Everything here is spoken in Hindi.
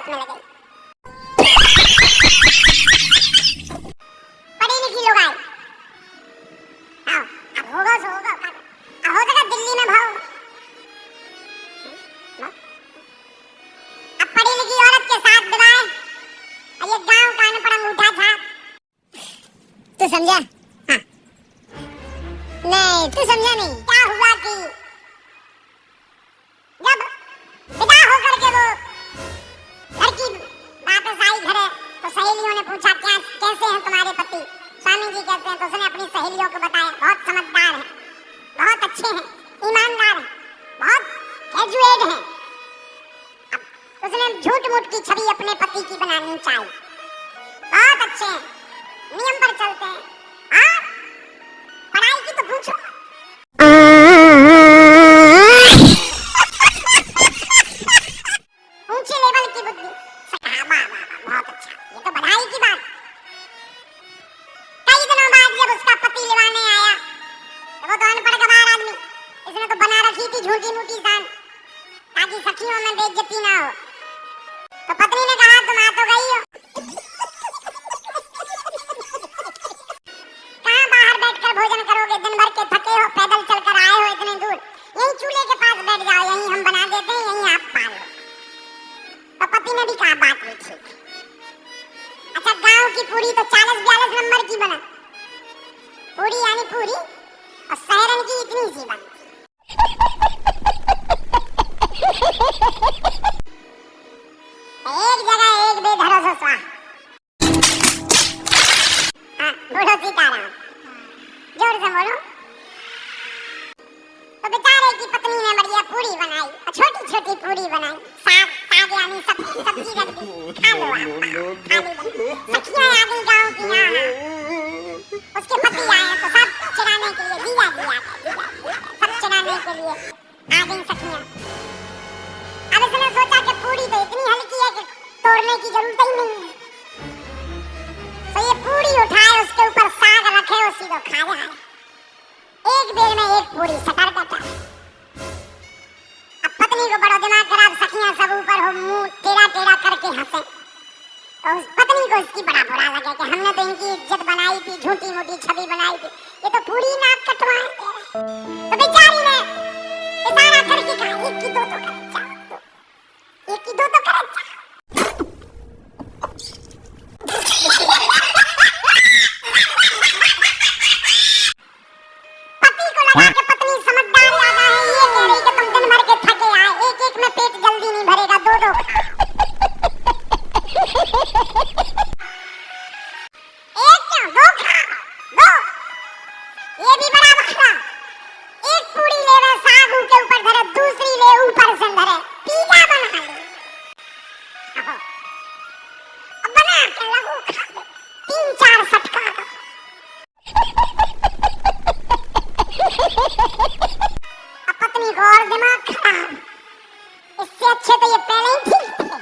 मोहब्बत में लगे। पढ़ी लिखी लोग आए, हाँ अब होगा सो होगा, हो सका दिल्ली में भाव। अब पढ़ी लिखी औरत के साथ विवाह, ये गांव कान पर अंगूठा छाप। तू समझा? हाँ नहीं, तू समझा नहीं। क्या हुआ कि जब विदा होकर के वो लड़की वापस आई घरे, तो सहेलियों ने पूछा क्या कैसे हैं तुम्हारे पति, स्वामी जी कैसे हैं? तो उसने अपनी सहेलियों को बताया बहुत समझदार हैं, बहुत अच्छे हैं, ईमानदार हैं, बहुत ग्रेजुएट हैं। अब उसने झूठ मूठ की छवि अपने पति की बनानी चाहिए। बहुत अच्छे हैं, नियम पर चलते हैं, हाँ पढ़ाई की तो पूछो। ऊंचे लेवल की बुद्धि, बहुत अच्छा, ये तो बधाई की बात। कई दिनों बाद जब उसका पति लेवाने आया, तो वो तो अनपढ़ गवार आदमी, इसने तो बना रखी थी झूठी मूठी शान ताकि सखियों में बेइज्जती ना हो। तो पत्नी ने कहा तुम आ तो गई हो, कहाँ बाहर बैठकर भोजन करोगे, दिन भर के थके हो, पैदल चलकर आए हो इतने दूर, यहीं चूल्हे के पास बैठ जाओ, यहीं हम बना देते हैं, यहीं आप पाल लो। तो पति ने भी कहा बात भी ठीक। अच्छा गांव की पूरी तो 40-42 नंबर की बना, पूरी यानी पूरी, और शहरन की इतनी सी बनती। एक जगह एक बेभरोसा स्वाहा, हाँ बोलो सीताराम, जोर से बोलो। तो बेचारे की पत्नी ने बढ़िया पूरी बनाई, छोटी छोटी पूरी बनाई, साग साग यानी सब्जी रख दी, खा लो आप, खा लो। सखियां आ गई गांव की, यहाँ उसके पति आए तो सब चढ़ाने के लिए दिया सब चढ़ाने के लिए आ गई सखियां। अब इसने सोचा कि पूरी तो इतनी हल्की है कि तोड़ने की जरूरत ही नहीं है, तो ये पूरी उठाए, उसके ऊपर साग रखे, उसी को खा जाए। एक बेर में एक पूरी सटर कटा। अब पत्नी को बड़ा दिमाग खराब, सखियां सब ऊपर हो, मुंह टेढ़ा टेढ़ा करके हंसे। तो उस पत्नी को इसकी बड़ा बुरा लगा कि हमने तो इनकी इज्जत बनाई थी, झूठी मूठी छवि बनाई थी, ये तो पूरी नाक कटवाए दे रहे। तो बेचारी ने इशारा करके कहा एक की दो तो कर जाओ, एक की दो तो कर जाओ। पति को लगा कि पत्नी समझदार ज्यादा है, ये कह रही कि तुम दिन भर के थके आए, एक एक में पेट जल्दी नहीं भरेगा, दो दो एक क्यों दो खा दो, ये भी बड़ा बखरा। एक पूरी ले वे साग के ऊपर धरे, दूसरी ले ऊपर से धरे, पिज्जा बना ले। अब बना के लगू खा, 3-4 सटका दो। अब पत्नी को और दिमाग खराब, इससे अच्छे तो ये पहले ही ठीक थे।